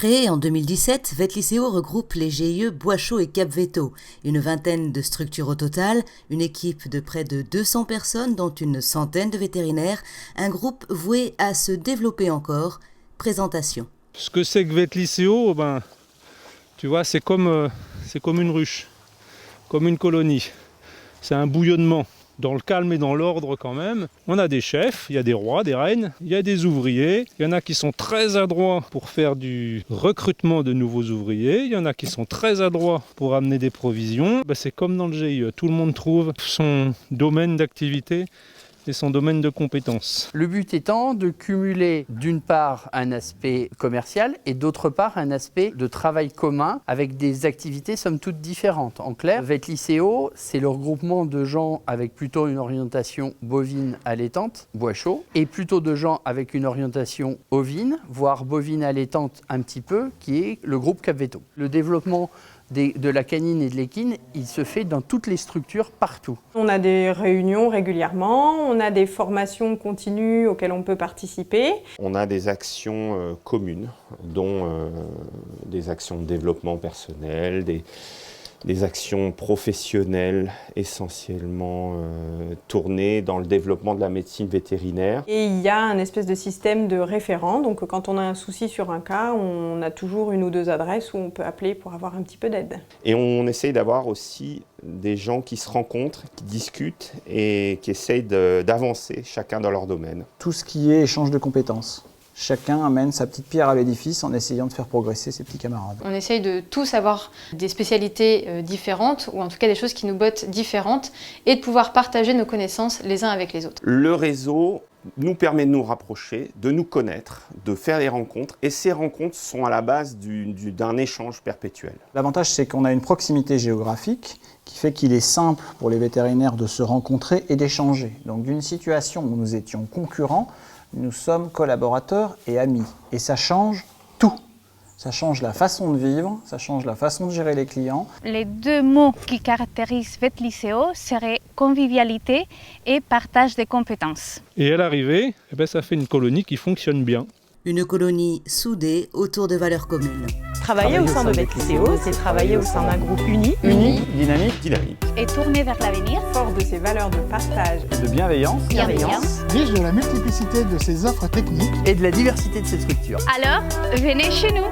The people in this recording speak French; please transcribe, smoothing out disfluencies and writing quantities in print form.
Créé en 2017, Vetliseo regroupe les GIE Bois-Chaud et Cap-Veto, une vingtaine de structures au total, une équipe de près de 200 personnes dont une centaine de vétérinaires, un groupe voué à se développer encore. Présentation. Ce que c'est que Vetliseo, tu vois, c'est comme une ruche, comme une colonie. C'est un bouillonnement, dans le calme et dans l'ordre quand même. On a des chefs, il y a des rois, des reines, il y a des ouvriers. Il y en a qui sont très adroits pour faire du recrutement de nouveaux ouvriers. Il y en a qui sont très adroits pour amener des provisions. C'est comme dans le GIE, tout le monde trouve son domaine d'activité et son domaine de compétences. Le but étant de cumuler d'une part un aspect commercial et d'autre part un aspect de travail commun avec des activités somme toute différentes. En clair, Vetliseo, c'est le regroupement de gens avec plutôt une orientation bovine allaitante, Bois-Chaud, et plutôt de gens avec une orientation ovine, voire bovine allaitante un petit peu, qui est le groupe Cap-Veto. Le développement de la canine et de l'équine, il se fait dans toutes les structures, partout. On a des réunions régulièrement, on a des formations continues auxquelles on peut participer. On a des actions communes, dont des actions de développement personnel, des actions professionnelles essentiellement tournées dans le développement de la médecine vétérinaire. Et il y a un espèce de système de référent, donc quand on a un souci sur un cas, on a toujours une ou deux adresses où on peut appeler pour avoir un petit peu d'aide. Et on essaye d'avoir aussi des gens qui se rencontrent, qui discutent et qui essayent d'avancer chacun dans leur domaine. Tout ce qui est échange de compétences. Chacun amène sa petite pierre à l'édifice en essayant de faire progresser ses petits camarades. On essaye de tous avoir des spécialités différentes, ou en tout cas des choses qui nous bottent différentes, et de pouvoir partager nos connaissances les uns avec les autres. Le réseau nous permet de nous rapprocher, de nous connaître, de faire des rencontres, et ces rencontres sont à la base d'un échange perpétuel. L'avantage, c'est qu'on a une proximité géographique qui fait qu'il est simple pour les vétérinaires de se rencontrer et d'échanger. Donc d'une situation où nous étions concurrents, nous sommes collaborateurs et amis. Et ça change tout. Ça change la façon de vivre, ça change la façon de gérer les clients. Les deux mots qui caractérisent Vetliseo seraient convivialité et partage des compétences. Et à l'arrivée, ça fait une colonie qui fonctionne bien. Une colonie soudée autour de valeurs communes. Travailler au sein de Vetliseo, c'est travailler au sein d'un groupe uni, Dynamique. Et tourner vers l'avenir. fort de ses valeurs de partage Et de bienveillance. Riche de la multiplicité de ses offres techniques. Et de la diversité de cette structure. Alors, venez chez nous.